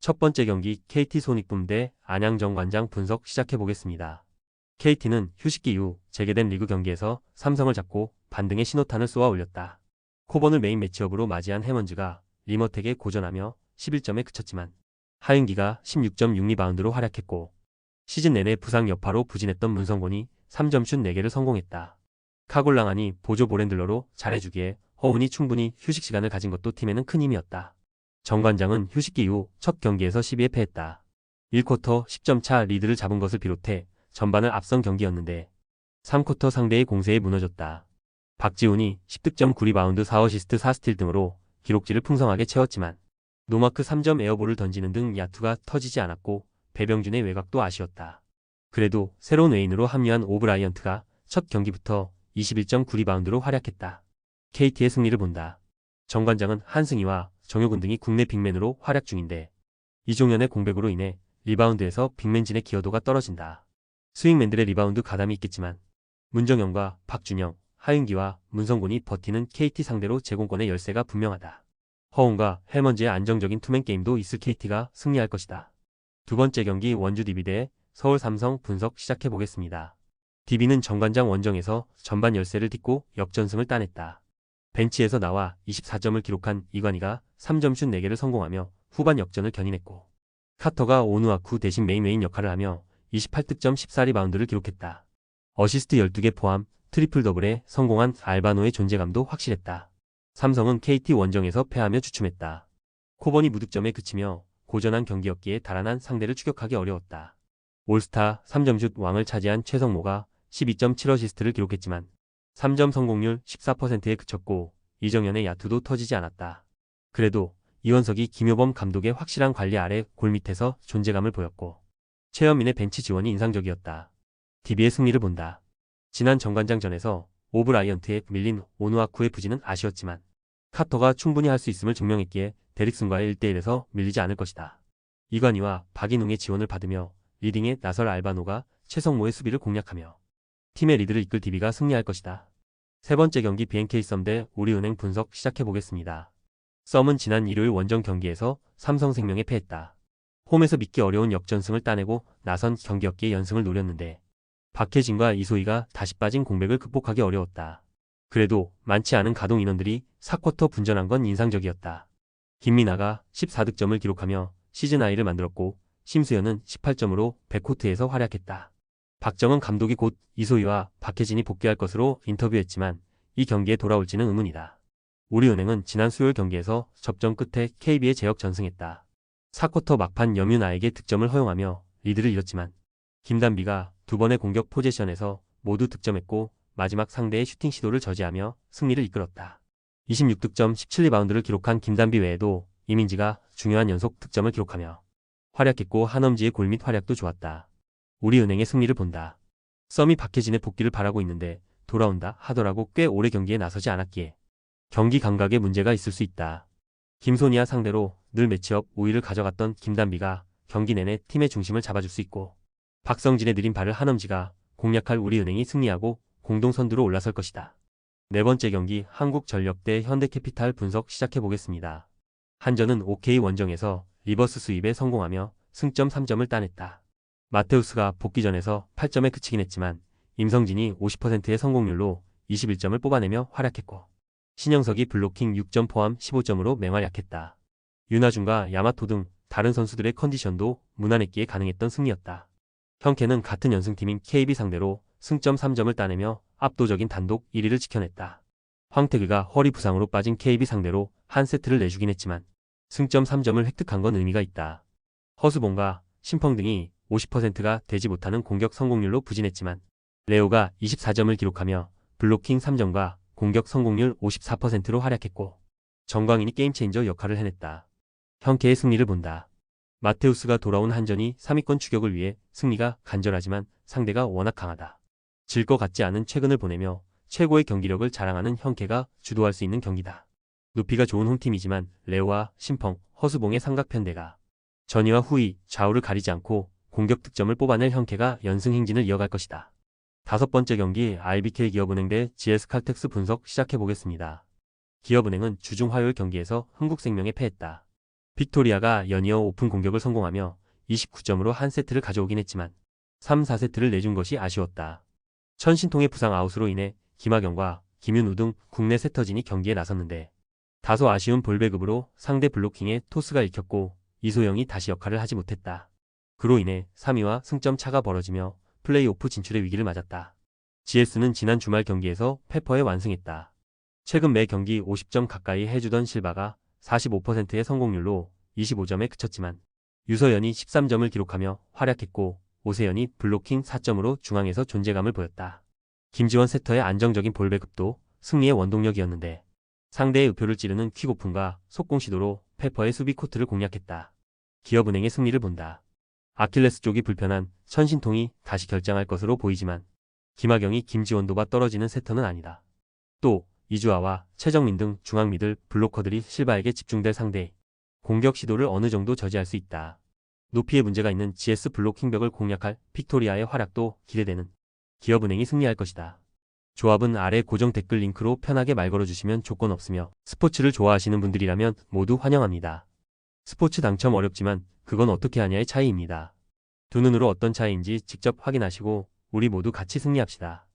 첫 번째 경기 KT 손익붐 대 안양 정관장 분석 시작해보겠습니다. KT는 휴식기 이후 재개된 리그 경기에서 삼성을 잡고 반등의 신호탄을 쏘아 올렸다. 코번을 메인 매치업으로 맞이한 해먼즈가 리머텍에 고전하며 11점에 그쳤지만 하윤기가 16.6리바운드로 활약했고 시즌 내내 부상 여파로 부진했던 문성곤이 3점슛 4개를 성공했다. 카골랑안이 보조 볼핸들러로 잘해주기에 허훈이 충분히 휴식 시간을 가진 것도 팀에는 큰 힘이었다. 정관장은 휴식기 이후 첫 경기에서 12에 패했다. 1쿼터 10점 차 리드를 잡은 것을 비롯해 전반을 앞선 경기였는데 3쿼터 상대의 공세에 무너졌다. 박지훈이 10득점 9리바운드 4어시스트 4스틸 등으로 기록지를 풍성하게 채웠지만 노마크 3점 에어볼을 던지는 등 야투가 터지지 않았고 배병준의 외곽도 아쉬웠다. 그래도 새로운 외인으로 합류한 오브라이언트가 첫 경기부터 21.9리바운드로 활약했다. KT의 승리를 본다. 정관장은 한승희와 정효근 등이 국내 빅맨으로 활약 중인데 이종현의 공백으로 인해 리바운드에서 빅맨진의 기여도가 떨어진다. 스윙맨들의 리바운드 가담이 있겠지만 문정영과 박준영, 하윤기와 문성곤이 버티는 KT 상대로 제공권의 열세가 분명하다. 허훈과 해먼즈의 안정적인 투맨 게임도 있을 KT가 승리할 것이다. 두 번째 경기 원주 DB 대 서울 삼성 분석 시작해보겠습니다. DB는 정관장 원정에서 전반 열세를 딛고 역전승을 따냈다. 벤치에서 나와 24점을 기록한 이관희가 3점슛 4개를 성공하며 후반 역전을 견인했고 카터가 오누아쿠 대신 메인 역할을 하며 28득점 14리바운드를 기록했다. 어시스트 12개 포함 트리플 더블에 성공한 알바노의 존재감도 확실했다. 삼성은 KT 원정에서 패하며 주춤했다. 코번이 무득점에 그치며 고전한 경기였기에 달아난 상대를 추격하기 어려웠다. 올스타 3점슛 왕을 차지한 최성모가 12.7어시스트를 기록했지만 3점 성공률 14%에 그쳤고 이정현의 야투도 터지지 않았다. 그래도 이원석이 김효범 감독의 확실한 관리 아래 골밑에서 존재감을 보였고 최현민의 벤치 지원이 인상적이었다. DB의 승리를 본다. 지난 정관장전에서 오브라이언트에 밀린 오누아쿠의 부진은 아쉬웠지만 카터가 충분히 할 수 있음을 증명했기에 데릭슨과의 1대1에서 밀리지 않을 것이다. 이관희와 박인웅의 지원을 받으며 리딩에 나설 알바노가 최성모의 수비를 공략하며 팀의 리드를 이끌 DB가 승리할 것이다. 세 번째 경기 BNK 썸 대 우리은행 분석 시작해보겠습니다. 썸은 지난 일요일 원정 경기에서 삼성생명에 패했다. 홈에서 믿기 어려운 역전승을 따내고 나선 경기였기에 연승을 노렸는데 박혜진과 이소희가 다시 빠진 공백을 극복하기 어려웠다. 그래도 많지 않은 가동 인원들이 4쿼터 분전한 건 인상적이었다. 김민아가 14득점을 기록하며 시즌 하이를 만들었고 심수현은 18점으로 백코트에서 활약했다. 박정은 감독이 곧 이소희와 박혜진이 복귀할 것으로 인터뷰했지만 이 경기에 돌아올지는 의문이다. 우리은행은 지난 수요일 경기에서 접전 끝에 KB에 제역 전승했다. 4쿼터 막판 염윤아에게 득점을 허용하며 리드를 잃었지만 김단비가 두 번의 공격 포지션에서 모두 득점했고 마지막 상대의 슈팅 시도를 저지하며 승리를 이끌었다. 26득점 17리바운드를 기록한 김단비 외에도 이민지가 중요한 연속 득점을 기록하며 활약했고 한엄지의 골밑 활약도 좋았다. 우리은행의 승리를 본다. 썸이 박혜진의 복귀를 바라고 있는데 돌아온다 하더라도 꽤 오래 경기에 나서지 않았기에 경기 감각에 문제가 있을 수 있다. 김소니아 상대로 늘 매치업 우위를 가져갔던 김단비가 경기 내내 팀의 중심을 잡아줄 수 있고 박성진의 느린 발을 한엄지가 공략할 우리은행이 승리하고 공동 선두로 올라설 것이다. 네 번째 경기 한국전력 대 현대캐피탈 분석 시작해보겠습니다. 한전은 OK 원정에서 리버스 스윕에 성공하며 승점 3점을 따냈다. 마테우스가 복귀전에서 8점에 그치긴 했지만 임성진이 50%의 성공률로 21점을 뽑아내며 활약했고 신영석이 블로킹 6점 포함 15점으로 맹활약했다. 윤하준과 야마토 등 다른 선수들의 컨디션도 무난했기에 가능했던 승리였다. 현케는 같은 연승팀인 KB 상대로 승점 3점을 따내며 압도적인 단독 1위를 지켜냈다. 황태규가 허리 부상으로 빠진 KB 상대로 한 세트를 내주긴 했지만 승점 3점을 획득한 건 의미가 있다. 허수봉과 심펑 등이 50%가 되지 못하는 공격 성공률로 부진했지만 레오가 24점을 기록하며 블로킹 3점과 공격 성공률 54%로 활약했고 정광인이 게임체인저 역할을 해냈다. 현케의 승리를 본다. 마테우스가 돌아온 한전이 3위권 추격을 위해 승리가 간절하지만 상대가 워낙 강하다. 질 것 같지 않은 최근을 보내며 최고의 경기력을 자랑하는 현케가 주도할 수 있는 경기다. 높이가 좋은 홈팀이지만 레오와 심펑, 허수봉의 삼각편대가 전위와 후위, 좌우를 가리지 않고 공격 득점을 뽑아낼 현케가 연승 행진을 이어갈 것이다. 다섯 번째 경기 IBK 기업은행 대 GS칼텍스 분석 시작해보겠습니다. 기업은행은 주중 화요일 경기에서 흥국생명에 패했다. 빅토리아가 연이어 오픈 공격을 성공하며 29점으로 한 세트를 가져오긴 했지만 3, 4세트를 내준 것이 아쉬웠다. 천신통의 부상 아웃으로 인해 김하경과 김윤우 등 국내 세터진이 경기에 나섰는데 다소 아쉬운 볼배급으로 상대 블로킹에 토스가 읽혔고 이소영이 다시 역할을 하지 못했다. 그로 인해 3위와 승점 차가 벌어지며 플레이오프 진출의 위기를 맞았다. GS는 지난 주말 경기에서 페퍼에 완승했다. 최근 매 경기 50점 가까이 해주던 실바가 45%의 성공률로 25점에 그쳤지만 유서연이 13점을 기록하며 활약했고 오세연이 블로킹 4점으로 중앙에서 존재감을 보였다. 김지원 세터의 안정적인 볼배급도 승리의 원동력이었는데 상대의 의표를 찌르는 퀵오픈과 속공 시도로 페퍼의 수비 코트를 공략했다. 기업은행의 승리를 본다. 아킬레스 쪽이 불편한 천신통이 다시 결장할 것으로 보이지만 김하경이 김지원도가 떨어지는 세터는 아니다. 또 이주아와 최정민 등 중앙 미들 블로커들이 실바에게 집중될 상대 공격 시도를 어느 정도 저지할 수 있다. 높이에 문제가 있는 GS 블로킹벽을 공략할 빅토리아의 활약도 기대되는 기업은행이 승리할 것이다. 조합은 아래 고정 댓글 링크로 편하게 말 걸어주시면 조건 없으며 스포츠를 좋아하시는 분들이라면 모두 환영합니다. 스포츠 당첨 어렵지만 그건 어떻게 하냐의 차이입니다. 두 눈으로 어떤 차이인지 직접 확인하시고 우리 모두 같이 승리합시다.